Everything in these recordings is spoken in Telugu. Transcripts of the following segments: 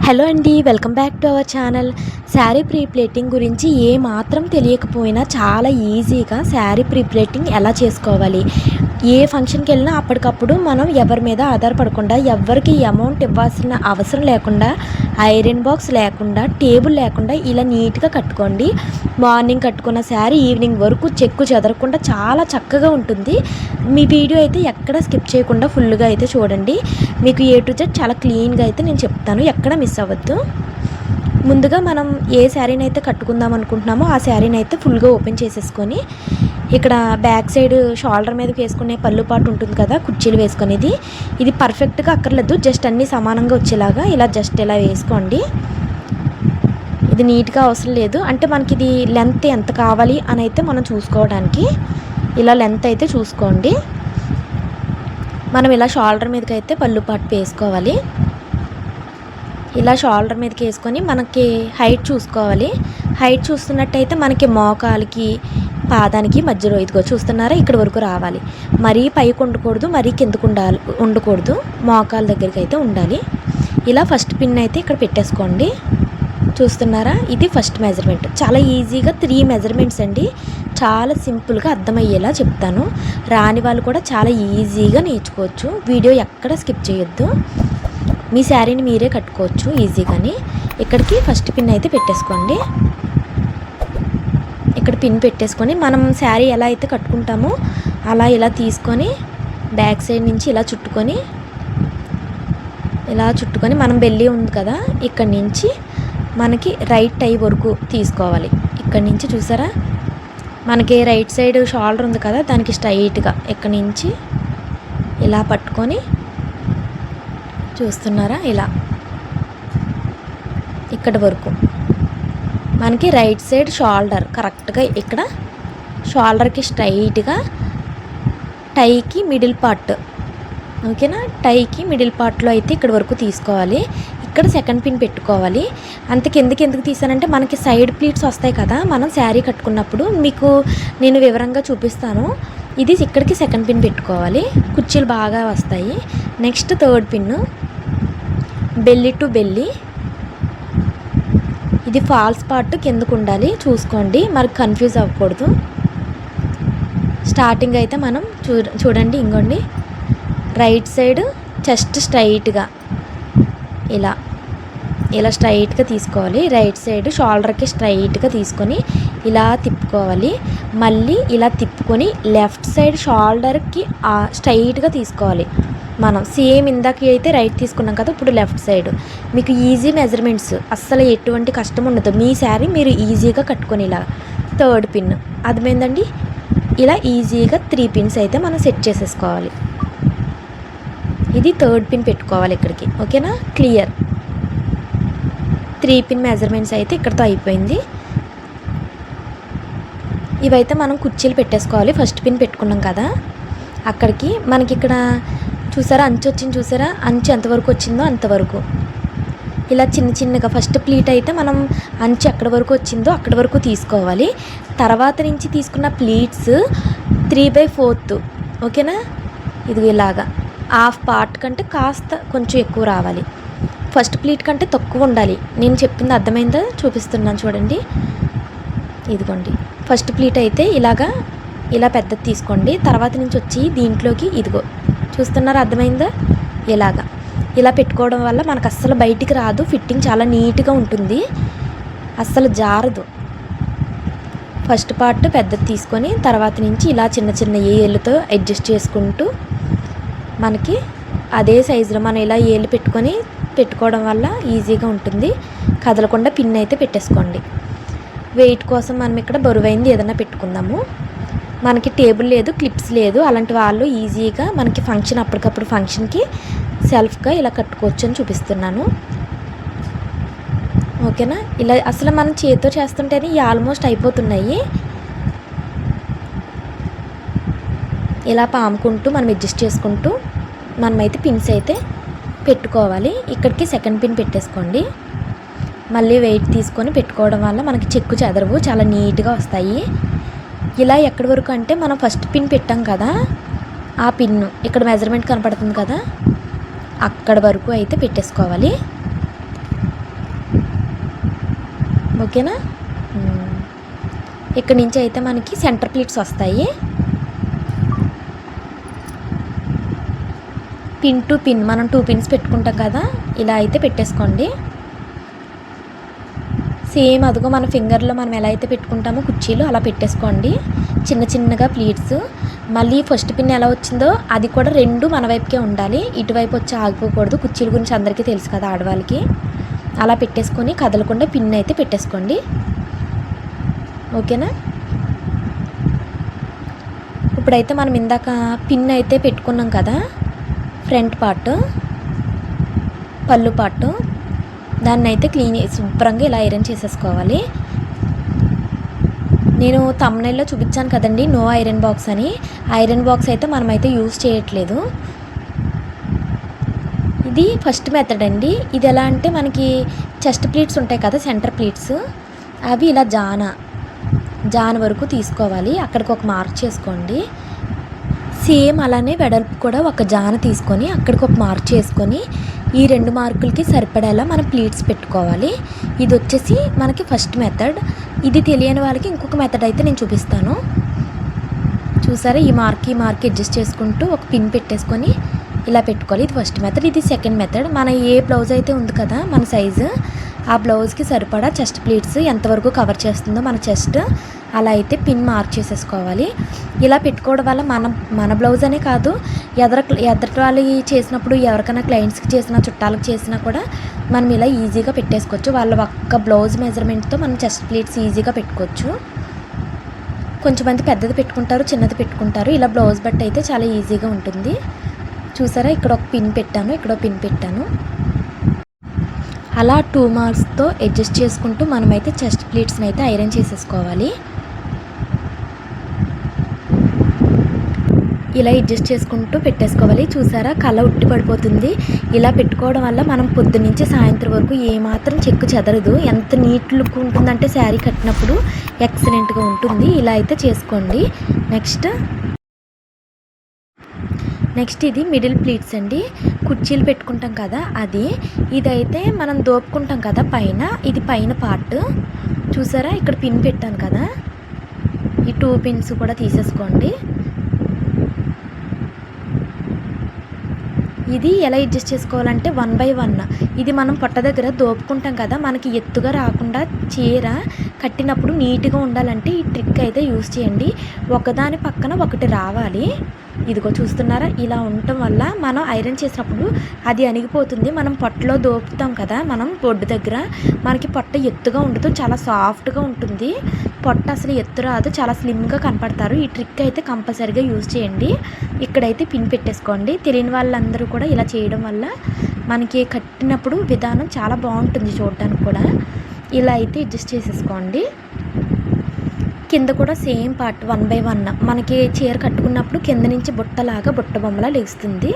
హలో అండి, welcome back to our channel. Sari pre plating గురించి ఏ మాత్రం తెలియకపోయినా చాలా ఈజీగా శారీ ప్రీ ప్లేటింగ్ ఎలా చేసుకోవాలి, ఏ ఫంక్షన్కి వెళ్ళినా అప్పటికప్పుడు మనం ఎవరి మీద ఆధారపడకుండా, ఎవరికి అమౌంట్ ఇవ్వాల్సిన అవసరం లేకుండా, ఐరన్ బాక్స్ లేకుండా, టేబుల్ లేకుండా ఇలా నీట్గా కట్టుకోండి. మార్నింగ్ కట్టుకున్న శారీ ఈవినింగ్ వరకు చెక్కు చెదరకుండా చాలా చక్కగా ఉంటుంది. మీ వీడియో అయితే ఎక్కడ స్కిప్ చేయకుండా ఫుల్గా అయితే చూడండి. మీకు ఏ టు జెడ్ చాలా క్లీన్గా అయితే నేను చెప్తాను, ఎక్కడ మిస్ అవ్వద్దు. ముందుగా మనం ఏ శారీని అయితే కట్టుకుందాం అనుకుంటున్నామో ఆ శారీని అయితే ఫుల్గా ఓపెన్ చేసేసుకొని, ఇక్కడ బ్యాక్ సైడ్ షోల్డర్ మీదకి వేసుకునే పళ్ళు పాటు ఉంటుంది కదా, కుర్చీలు వేసుకునేది, ఇది పర్ఫెక్ట్గా అక్కర్లేదు, జస్ట్ అన్నీ సమానంగా వచ్చేలాగా ఇలా జస్ట్ ఇలా వేసుకోండి. ఇది నీట్గా అవసరం లేదు, అంటే మనకి ఇది లెంత్ ఎంత కావాలి అని అయితే మనం చూసుకోవడానికి ఇలా లెంత్ అయితే చూసుకోండి. మనం ఇలా షోల్డర్ మీదకి అయితే పళ్ళు పాటు వేసుకోవాలి. ఇలా షోల్డర్ మీదకి వేసుకొని మనకి హైట్ చూసుకోవాలి. హైట్ చూస్తున్నట్టయితే మనకి మోకాలికి పాదానికి మధ్యలో ఇదిగో చూస్తున్నారా, ఇక్కడ వరకు రావాలి. మరీ పైకి ఉండకూడదు, మరీ కిందకు ఉండకూడదు, మోకాల దగ్గరికి అయితే ఉండాలి. ఇలా ఫస్ట్ పిన్ అయితే ఇక్కడ పెట్టేసుకోండి. చూస్తున్నారా, ఇది ఫస్ట్ మెజర్మెంట్. చాలా ఈజీగా 3 మెజర్మెంట్స్ అండి, చాలా సింపుల్గా అర్థమయ్యేలా చెప్తాను. రాని వాళ్ళు కూడా చాలా ఈజీగా నేర్చుకోవచ్చు. వీడియో ఎక్కడ స్కిప్ చేయొద్దు, మీ శారీని మీరే కట్టుకోవచ్చు ఈజీగాని. ఇక్కడికి ఫస్ట్ పిన్ అయితే పెట్టేసుకోండి. ఇక్కడ పిన్ పెట్టేసుకొని మనం శారీ ఎలా అయితే కట్టుకుంటామో అలా ఇలా తీసుకొని బ్యాక్ సైడ్ నుంచి ఇలా చుట్టుకొని మనం బెల్లి ఉంది కదా, ఇక్కడి నుంచి మనకి రైట్ ఐ వరకు తీసుకోవాలి. ఇక్కడి నుంచి చూసారా, మనకి రైట్ సైడ్ షోల్డర్ ఉంది కదా, దానికి స్ట్రైట్గా ఇక్కడి నుంచి ఇలా పట్టుకొని చూస్తున్నారా, ఇలా ఇక్కడి వరకు మనకి రైట్ సైడ్ షోల్డర్ కరెక్ట్గా ఇక్కడ షోల్డర్కి స్ట్రైట్గా టైకి మిడిల్ పార్ట్, ఓకేనా, టైకి మిడిల్ పార్ట్లో అయితే ఇక్కడ వరకు తీసుకోవాలి. ఇక్కడ సెకండ్ పిన్ పెట్టుకోవాలి. అంతకు ఎందుకు తీసానంటే మనకి సైడ్ ప్లీట్స్ వస్తాయి కదా మనం శారీ కట్టుకున్నప్పుడు, మీకు నేను వివరంగా చూపిస్తాను. ఇది ఇక్కడికి సెకండ్ పిన్ పెట్టుకోవాలి, కుర్చీలు బాగా వస్తాయి. Next third pin belly to belly, ఇది ఫాల్స్ పార్ట్ కిందకు ఉండాలి చూసుకోండి, మరి కన్ఫ్యూజ్ అవ్వకూడదు. స్టార్టింగ్ అయితే మనం చూడండి, ఇంకోండి రైట్ సైడ్ చెస్ట్ స్ట్రైట్గా ఇలా స్ట్రైట్గా తీసుకోవాలి. రైట్ సైడ్ షోల్డర్కి స్ట్రైట్గా తీసుకొని ఇలా తిప్పుకోవాలి. మళ్ళీ ఇలా తిప్పుకొని లెఫ్ట్ సైడ్ షోల్డర్కి స్ట్రైట్గా తీసుకోవాలి. మనం సేమ్ ఇందాక అయితే రైట్ తీసుకున్నాం కదా, ఇప్పుడు లెఫ్ట్ సైడ్. మీకు ఈజీ మెజర్మెంట్స్, అస్సలు ఎటువంటి కష్టం ఉండదు. మీ శారీ మీరు ఈజీగా కట్టుకొని ఇలా థర్డ్ పిన్ అర్థమైందండి. ఇలా ఈజీగా 3 పిన్స్ అయితే మనం సెట్ చేసేసుకోవాలి. ఇది థర్డ్ పిన్ పెట్టుకోవాలి ఇక్కడికి, ఓకేనా, క్లియర్. 3 పిన్ మెజర్మెంట్స్ అయితే ఇక్కడతో అయిపోయింది. ఇవైతే మనం కుర్చీలు పెట్టేసుకోవాలి. ఫస్ట్ పిన్ పెట్టుకున్నాం కదా, అక్కడికి మనకి ఇక్కడ చూసారా అంచు వచ్చింది, చూసారా అంచు ఎంతవరకు వచ్చిందో అంతవరకు ఇలా చిన్నగా ఫస్ట్ ప్లీట్ అయితే మనం అంచు ఎక్కడి వరకు వచ్చిందో అక్కడి వరకు తీసుకోవాలి. తర్వాత నుంచి తీసుకున్న ప్లీట్స్ 3/4, ఓకేనా, ఇది ఇలాగా హాఫ్ పార్ట్ కంటే కాస్త కొంచెం ఎక్కువ రావాలి. ఫస్ట్ ప్లీట్ కంటే తక్కువ ఉండాలి. నేను చెప్పింది అర్థమైందా, చూపిస్తున్నాను చూడండి. ఇదిగోండి ఫస్ట్ ప్లీట్ అయితే ఇలా పెద్దది తీసుకోండి. తర్వాత నుంచి వచ్చి దీంట్లోకి ఇదిగో చూస్తున్నారా, అర్థమైందా, ఇలా పెట్టుకోవడం వల్ల మనకు అస్సలు బయటికి రాదు, ఫిట్టింగ్ చాలా నీట్గా ఉంటుంది, అస్సలు జారదు. ఫస్ట్ పార్ట్ పెద్దది తీసుకొని తర్వాత నుంచి ఇలా చిన్న ఏళ్ళతో అడ్జస్ట్ చేసుకుంటూ మనకి అదే సైజులో మనం ఇలా ఏళ్ళు పెట్టుకోవడం వల్ల ఈజీగా ఉంటుంది. కదలకుండా పిన్ అయితే పెట్టేసుకోండి. వెయిట్ కోసం మనం ఇక్కడ బరువైంది ఏదైనా పెట్టుకుందాము. మనకి టేబుల్ లేదు, క్లిప్స్ లేదు, అలాంటి వాళ్ళు ఈజీగా మనకి అప్పటికప్పుడు ఫంక్షన్కి సెల్ఫ్గా ఇలా కట్టుకోవచ్చు అని చూపిస్తున్నాను, ఓకేనా. ఇలా అసలు మనం చేతితో చేస్తుంటేనే ఆల్మోస్ట్ అయిపోతున్నాయి. ఇలా పాముకుంటూ మనం అడ్జస్ట్ చేసుకుంటూ మనమైతే పిన్స్ అయితే పెట్టుకోవాలి. ఇక్కడికి సెకండ్ పిన్ పెట్టేసుకోండి. మళ్ళీ వెయిట్ తీసుకొని పెట్టుకోవడం వల్ల మనకి చెక్కు చెదరవు, చాలా నీట్గా వస్తాయి. ఇలా ఎక్కడి వరకు అంటే మనం ఫస్ట్ పిన్ పెట్టాం కదా, ఆ పిన్ను ఇక్కడ మెజర్మెంట్ కనపడుతుంది కదా, అక్కడ వరకు అయితే పెట్టేసుకోవాలి. ఓకేనా. ఇక్కడ నుంచి అయితే మనకి సెంటర్ ప్లీట్స్ వస్తాయి. పిన్ టు పిన్ మనం 2 పిన్స్ పెట్టుకుంటాం కదా, ఇలా అయితే పెట్టేసుకోండి. సేమ్ అదిగో మన ఫింగర్లో మనం ఎలా అయితే పెట్టుకుంటామో కుర్చీలు అలా పెట్టేసుకోండి, చిన్న చిన్నగా ప్లీట్స్. మళ్ళీ ఫస్ట్ పిన్ ఎలా వచ్చిందో అది కూడా 2 మన వైపుకే ఉండాలి, ఇటువైపు వచ్చి ఆగిపోకూడదు. కుర్చీల గురించి అందరికీ తెలుసు కదా ఆడవాళ్ళకి. అలా పెట్టేసుకొని కదలకుండా పిన్ అయితే పెట్టేసుకోండి. ఓకేనా. ఇప్పుడైతే మనం ఇందాక పిన్ అయితే పెట్టుకున్నాం కదా, ఫ్రంట్ పార్ట్ పళ్ళు పార్ట్, దాన్ని అయితే శుభ్రంగా ఇలా ఐరన్ చేసేసుకోవాలి. నేను థంబ్నెయిల్లో చూపించాను కదండి నో ఐరన్ బాక్స్ అని. ఐరన్ బాక్స్ అయితే మనమైతే యూజ్ చేయట్లేదు. ఇది ఫస్ట్ మెథడ్ అండి. ఇది ఎలా అంటే మనకి చెస్ట్ ప్లీట్స్ ఉంటాయి కదా, సెంటర్ ప్లీట్స్, అవి ఇలా జాన వరకు తీసుకోవాలి. అక్కడికి ఒక మార్క్ చేసుకోండి. సేమ్ అలానే వెడల్పు కూడా ఒక జాన తీసుకొని అక్కడికి ఒక మార్క్ చేసుకొని ఈ 2 మార్కులకి సరిపడేలా మనం ప్లీట్స్ పెట్టుకోవాలి. ఇది వచ్చేసి మనకి ఫస్ట్ మెథడ్. ఇది తెలియని వాళ్ళకి ఇంకొక మెథడ్ అయితే నేను చూపిస్తాను. చూసారా, ఈ మార్క్ అడ్జస్ట్ చేసుకుంటూ ఒక పిన్ పెట్టేసుకొని ఇలా పెట్టుకోవాలి. ఇది ఫస్ట్ మెథడ్. ఇది సెకండ్ మెథడ్. మన ఏ బ్లౌజ్ అయితే ఉంది కదా మన సైజు, ఆ బ్లౌజ్కి సరిపడా చెస్ట్ ప్లీట్స్ ఎంతవరకు కవర్ చేస్తుందో మన చెస్ట్, అలా అయితే పిన్ మార్క్ చేసేసుకోవాలి. ఇలా పెట్టుకోవడం వల్ల మన బ్లౌజ్ అనే కాదు, ఎదటి వాళ్ళకి చేసినప్పుడు, ఎవరికైనా క్లయింట్స్కి చేసినా, చుట్టాలకు చేసినా కూడా మనం ఇలా ఈజీగా పెట్టేసుకోవచ్చు. వాళ్ళ ఒక్క బ్లౌజ్ మెజర్మెంట్తో మనం చెస్ట్ ప్లీట్స్ ఈజీగా పెట్టుకోవచ్చు. కొంచెంమంది పెద్దది పెట్టుకుంటారు, చిన్నది పెట్టుకుంటారు. ఇలా బ్లౌజ్ బట్టి అయితే చాలా ఈజీగా ఉంటుంది. చూసారా, ఇక్కడ ఒక పిన్ పెట్టాను, ఇక్కడ ఒక పిన్ పెట్టాను. అలా 2 మార్క్స్తో అడ్జస్ట్ చేసుకుంటూ మనమైతే చెస్ట్ ప్లీట్స్ని అయితే ఐరన్ చేసేసుకోవాలి. ఇలా అడ్జస్ట్ చేసుకుంటూ పెట్టేసుకోవాలి. చూసారా, కళ ఉట్టి పడిపోతుంది. ఇలా పెట్టుకోవడం వల్ల మనం పొద్దు నుంచి సాయంత్రం వరకు ఏమాత్రం చెక్కు చెదరదు. ఎంత నీట్ లుక్ ఉంటుందంటే శారీ కట్టినప్పుడు ఎక్సలెంట్గా ఉంటుంది. ఇలా అయితే చేసుకోండి. నెక్స్ట్ ఇది మిడిల్ ప్లీట్స్ అండి. కుర్చీలు పెట్టుకుంటాం కదా అది. ఇదైతే మనం దోపుకుంటాం కదా పైన, ఇది పైన పార్ట్. చూసారా, ఇక్కడ పిన్ పెట్టాను కదా, ఈ 2 పిన్స్ కూడా తీసేసుకోండి. ఇది ఎలా అడ్జస్ట్ చేసుకోవాలంటే 1 by 1. ఇది మనం పొట్ట దగ్గర దోపుకుంటాం కదా, మనకి ఎత్తుగా రాకుండా చీర కట్టినప్పుడు నీట్గా ఉండాలంటే ఈ ట్రిక్ అయితే యూజ్ చేయండి. ఒకదాని పక్కన ఒకటి రావాలి. ఇదిగో చూస్తున్నారా, ఇలా ఉండటం వల్ల మనం ఐరన్ చేసినప్పుడు అది అణిగిపోతుంది. మనం పొట్టలో దోపుతాం కదా మనం బొడ్డు దగ్గర, మనకి పొట్ట ఎత్తుగా ఉండదు, చాలా సాఫ్ట్గా ఉంటుంది. పొట్ట అసలు ఎత్తు రాదు, చాలా స్లిమ్గా కనపడతారు. ఈ ట్రిక్ అయితే కంపల్సరీగా యూజ్ చేయండి. ఇక్కడైతే పిన్ పెట్టేసుకోండి. తెలియని వాళ్ళందరూ కూడా ఇలా చేయడం వల్ల మనకి కట్టినప్పుడు విధానం చాలా బాగుంటుంది చూడటానికి కూడా. ఇలా అయితే అడ్జస్ట్ చేసేసుకోండి. కింద కూడా సేమ్ పార్ట్ 1 by 1. మనకి చీర కట్టుకున్నప్పుడు కింద నుంచి బుట్ట బొమ్మలా లెగుస్తుంది.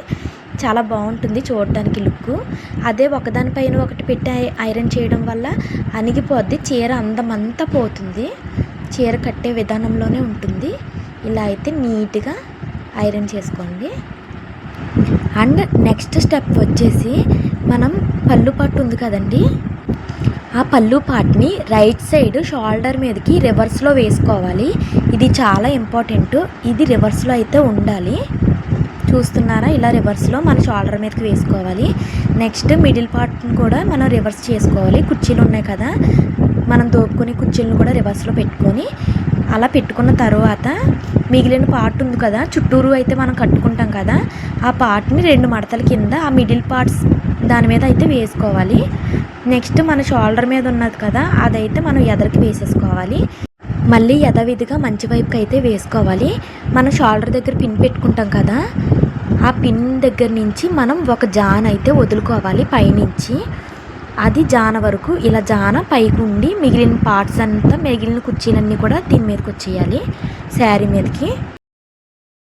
చాలా బాగుంటుంది చూడడానికి లుక్. అదే ఒకదానిపైన ఒకటి పెట్టి ఐరన్ చేయడం వల్ల అణిగిపోద్ది, చీర అందమంతా పోతుంది. చీర కట్టే విధానంలోనే ఉంటుంది. ఇలా అయితే నీట్గా ఐరన్ చేసుకోండి. అండ్ నెక్స్ట్ స్టెప్ వచ్చేసి మనం పళ్ళు పట్టు ఉంది కదండి, ఆ పళ్ళు పార్ట్ని రైట్ సైడ్ షోల్డర్ మీదకి రివర్స్లో వేసుకోవాలి. ఇది చాలా ఇంపార్టెంట్. ఇది రివర్స్లో అయితే ఉండాలి. చూస్తున్నారా, ఇలా రివర్స్లో మన షోల్డర్ మీదకి వేసుకోవాలి. నెక్స్ట్ మిడిల్ పార్ట్ని కూడా మనం రివర్స్ చేసుకోవాలి. కుర్చీలు ఉన్నాయి కదా, మనం దోపుకొని కుర్చీలను కూడా రివర్స్లో పెట్టుకొని అలా పెట్టుకున్న తర్వాత మిగిలిన పార్ట్ ఉంది కదా, చుట్టూరు అయితే మనం కట్టుకుంటాం కదా, ఆ పార్ట్ని 2 మడతల కింద ఆ మిడిల్ పార్ట్స్ దాని మీద అయితే వేసుకోవాలి. నెక్స్ట్ మన షోల్డర్ మీద ఉన్నది కదా, అదైతే మనం ఎదరికి వేసేసుకోవాలి. మళ్ళీ యథావిధిగా మంచి వైపుకి అయితే వేసుకోవాలి. మనం షోల్డర్ దగ్గర పిన్ పెట్టుకుంటాం కదా, ఆ పిన్ దగ్గర నుంచి మనం ఒక జాన్ అయితే వదులుకోవాలి పైనుంచి. అది జాన వరకు ఇలా జాన పైకి ఉండి మిగిలిన పార్ట్స్ అంతా, మిగిలిన కుర్చీలన్నీ కూడా దీని మీదకి వచ్చేయాలి శారీ మీదకి.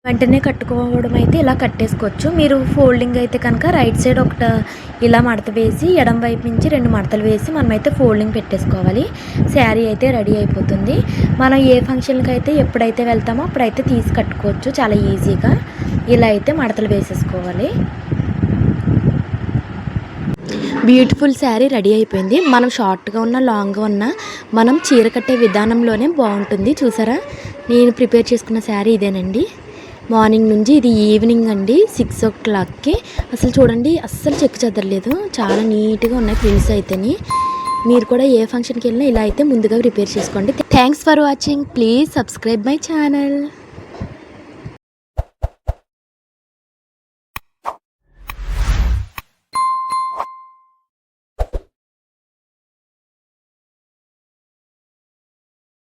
వెంటనే కట్టుకోవడం అయితే ఇలా కట్టేసుకోవచ్చు. మీరు ఫోల్డింగ్ అయితే కనుక రైట్ సైడ్ ఒకటి ఇలా మడత వేసి ఎడం వైపు నుంచి 2 మడతలు వేసి మనమైతే ఫోల్డింగ్ పెట్టేసుకోవాలి. శారీ అయితే రెడీ అయిపోతుంది. మనం ఏ ఫంక్షన్కి అయితే ఎప్పుడైతే వెళ్తామో అప్పుడైతే తీసి కట్టుకోవచ్చు చాలా ఈజీగా. ఇలా అయితే మడతలు వేసేసుకోవాలి. బ్యూటిఫుల్ శారీ రెడీ అయిపోయింది. మనం షార్ట్గా ఉన్న లాంగ్గా ఉన్న మనం చీర కట్టే విధానంలోనే బాగుంటుంది. చూసారా, నేను ప్రిపేర్ చేసుకున్న శారీ ఇదేనండి. మార్నింగ్ నుంచి ఇది ఈవినింగ్ అండి 6 o'clockకి. అసలు చూడండి, అస్సలు చెక్కు చెదరలేదు, చాలా నీట్గా ఉన్నాయి ప్రింట్స్ అయితేని. మీరు కూడా ఏ ఫంక్షన్కి వెళ్ళినా ఇలా అయితే ముందుగా ప్రిపేర్ చేసుకోండి. Thanks for watching. Please subscribe my channel.